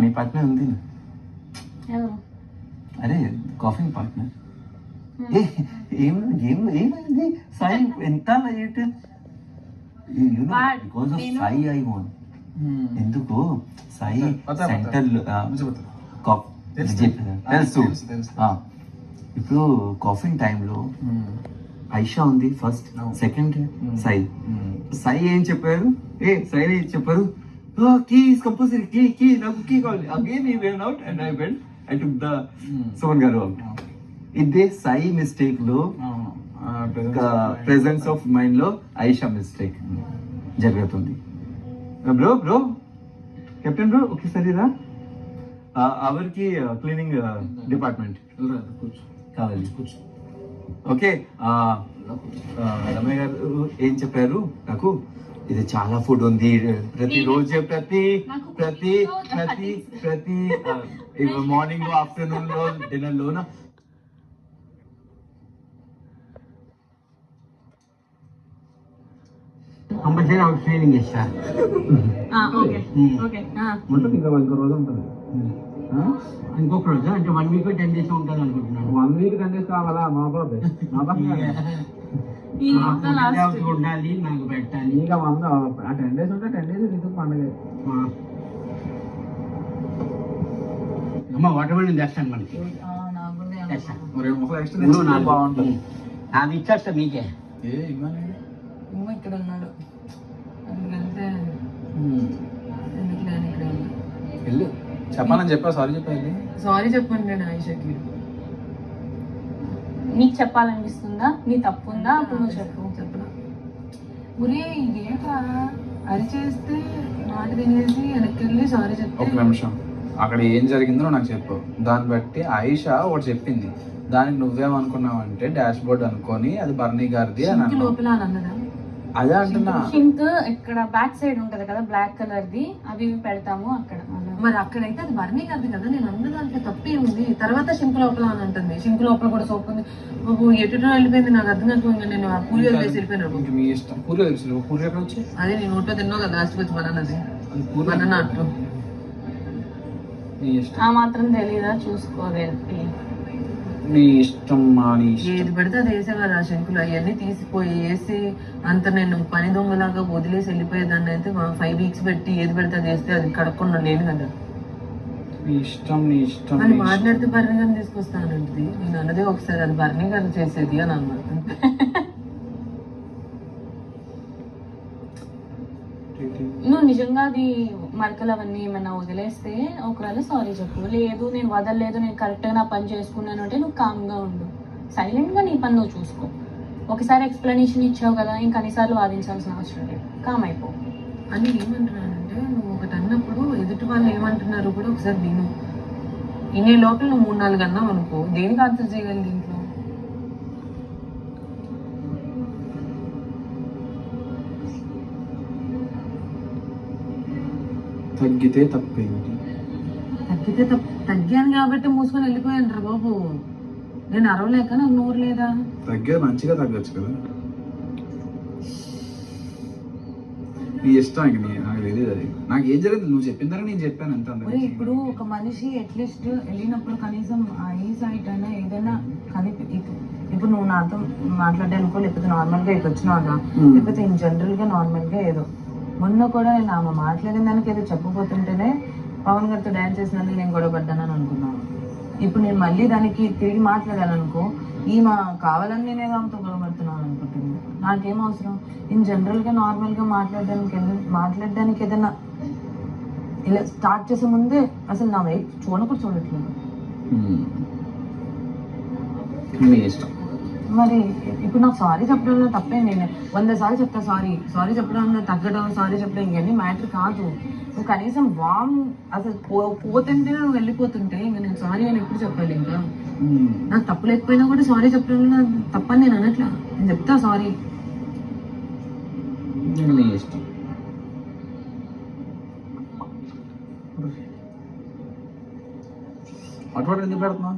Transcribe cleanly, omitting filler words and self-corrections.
మీ partner ఉంది. అరే coffee partner. ఏమైంది సాయి ఎంత late? Because of Sai I want. ఎందుకు సాయి సెంటర్ తెలుసు. ఇప్పుడు కాఫీ టైంలో ఐషా ఉంది ఫస్ట్, సెకండ్ సాయి. సాయి ఏం చెప్పారు? సాయి చెప్పారు కీస్ కంపల్సరీ కీ నాకు కీ కావాలి. Again he went out and I went. I took the Suman garu out. ఇదే సాయి మిస్టేక్ లో ప్రెసెన్స్ ఆఫ్ మైండ్ లో ఐషా మిస్టేక్ జరుగుతుంది. బ్రో కెప్టెన్ బ్రో ఒకసారి రా. అవరికి క్లీనింగ్ డిపార్ట్మెంట్ కావాలి. ఓకే రమయ్య గారు ఏం చెప్పారు నాకు? ఇది చాలా ఫుడ్ ఉంది, ప్రతిరోజు ప్రతి మార్నింగ్ లో ఆఫ్టర్నూన్ లో డిన్నర్ లోన కంపల్సరీ అవుట్ ట్రైనింగ్ ఇస్తా. ఇంకా ఇంకో రోజు ఉంటుంది. ఇంకొక రోజు అంటే 1 వీక్ 10 days ఉంటుంది అనుకుంటున్నాను. 1 week 10 days కావాలా? మా బాబు ఉండాలి, నాకు పెట్టాలి. ఇంకా 10 days ఉంటే 10 days ఇది పండుగ. అమ్మ వాటర్ మిలన్ చేస్తాను మనకి. బాగుంటుంది. అది ఇచ్చేస్తా మీకే. ఇక్కడ ఉన్నాడు చెప్పాలని చెప్పా. సారీ చెప్పాలి. సారీ చెప్పండి. నేను ఆయిషకి నీకు చెప్పాలనిపిస్తుందా? నీ తప్పు ఉందా? అప్పుడు నువ్వు చెప్పనా? ఒరే ఏంట్రా అరిచేస్తే మాట వినేసి వెనక్కి వెళ్ళి సారీ చెప్పి. ఒక నిమిషం, అక్కడ ఏం జరిగిందో నాకు చెప్పు. దాన్ని బట్టి ఆయిషా ఒకటి చెప్పింది, దానికి నువ్వేమనుకున్నావు అంటే డాష్ బోర్డ్ అనుకొని అది బర్నీ గారిది అని లోపల అన్నదా? అదే అంటున్నా. షింక్ ఇక్కడ బ్యాక్ సైడ్ ఉంటది కదా బ్లాక్ కలర్ ది, అవి పెడతాము అక్కడ. మరి అక్కడైతే అది బర్నీ కాదు కదా. నేను అన్న దాంట్లో తప్పే ఉంది. తర్వాత షింక్ లోపల అని అంటుంది. షింక్ లోపల కూడా సోప్ ఉంది. ఎటు వెళ్ళిపోయింది నాకు అర్థం కాకపోయింది. నేను ఆ పూరి వేసి వెళ్ళిపోయినాను. మీ ఇష్టం. పూరి తెలుసు. పూరి ఎక్కడ వచ్చి అదే నేను నోట్లో తిన్నావు కదా లాస్ట్ వచ్చి బనానది బనానా అట్టు. ఆ మాత్రం తెలీదా? చూసుకోవాలి. నీ ఇష్టం. ఏది పడితే అది వేసేవారు ఆ శంకులు. అవన్నీ తీసిపోయి వేసి అంత నేను పని దొంగలాగా వదిలేసి వెళ్ళిపోయేదాన్ని. అయితే 5 weeks పెట్టి ఏది పడితే అది వేస్తే అది కడకుండా లేను కదా. అని మాట్లాడితే బర్నీ గారిని తీసుకొస్తానండి. నేను అన్నదే ఒకసారి అది బర్నీ గారు చేసేది అని అన్నా. నువ్వు నిజంగా అది మరకలు అవన్నీ ఏమన్నా వదిలేస్తే ఒకవేళ సారీ చెప్పు. లేదు నేను వదలలేదు, నేను కరెక్ట్గా నా పని చేసుకున్నాను అంటే నువ్వు కామ్గా ఉండు, సైలెంట్గా నీ పని నువ్వు చూసుకో. ఒకసారి ఎక్స్ప్లెనేషన్ ఇచ్చావు కదా, ఇంకా అన్నిసార్లు వాదించాల్సిన అవసరం లేదు, కామ్ అయిపో. అని ఏమంటున్నానంటే నువ్వు ఒకటి అన్నప్పుడు ఎదుటి వాళ్ళు ఏమంటున్నారు కూడా ఒకసారి విను. ఇన్ని లోపల నువ్వు 3-4 అన్నావు అనుకో, దేనికి ఆన్సర్ చేయగలి దీంట్లో? తగ్గితే తప్పేంటి? తగ్గాను కాబట్టి మూసుకొని వెళ్ళిపోయాను రా బాబు. నేను అరవలేక నాకు నోరు లేదా? తగ్గేది మంచిగా తగ్గచ్చు కదా. నీ ఇష్టం. ఇంక నాకు తెలియదు అది. నాకు ఏం జరిగింది నువ్వు చెప్పిన తర్వాత నేను చెప్పాను అంత. ఇప్పుడు ఒక మనిషి అట్లీస్ట్ వెళ్ళినప్పుడు కనీసం ఐ సైట్ అయినా ఏదైనా ఇప్పుడు నువ్వు నాతో మాట్లాడానుకో, లేకపోతే నార్మల్గా ఇటు వచ్చినావుగా, లేకపోతే ఇన్ జనరల్గా నార్మల్గా ఏదో. మొన్న కూడా నేను ఆమె మాట్లాడిన దానికి ఏదో చెప్పబోతుంటేనే పవన్ గారితో డ్యాన్స్ చేసినందుకు నేను గొడవ పడ్డానని అనుకున్నాను. ఇప్పుడు నేను మళ్ళీ దానికి తిరిగి మాట్లాడాలనుకో, ఈమె కావాలని నేనేదో ఆమెతో గొడవ పడుతున్నాను అనుకుంటుంది. నాకేం అవసరం? ఇన్ జనరల్గా నార్మల్గా మాట్లాడడానికి ఏదైనా ఇలా స్టార్ట్ చేసే ముందే అసలు నా వైపు కూడా చూడట్లేదు. మరి ఇప్పుడు నాకు సారీ చెప్పడంలో తప్పేం. నేను 100 సార్లు చెప్తా సారీ చెప్పడంలో తగ్గడం, సారీ చెప్పడం ఇవన్నీ మ్యాటర్ కాదు. నువ్వు కనీసం అసలు పోతుంటే నువ్వు వెళ్ళిపోతుంటే ఇంకా నేను సారీ అని ఎప్పుడు చెప్పాలి? ఇంకా నాకు తప్పు లేకపోయినా కూడా సారీ చెప్పడంలో తప్పని నేను అనట్లా. నేను చెప్తా సారీ. అటువంటి ఎందుకు పెడుతున్నా?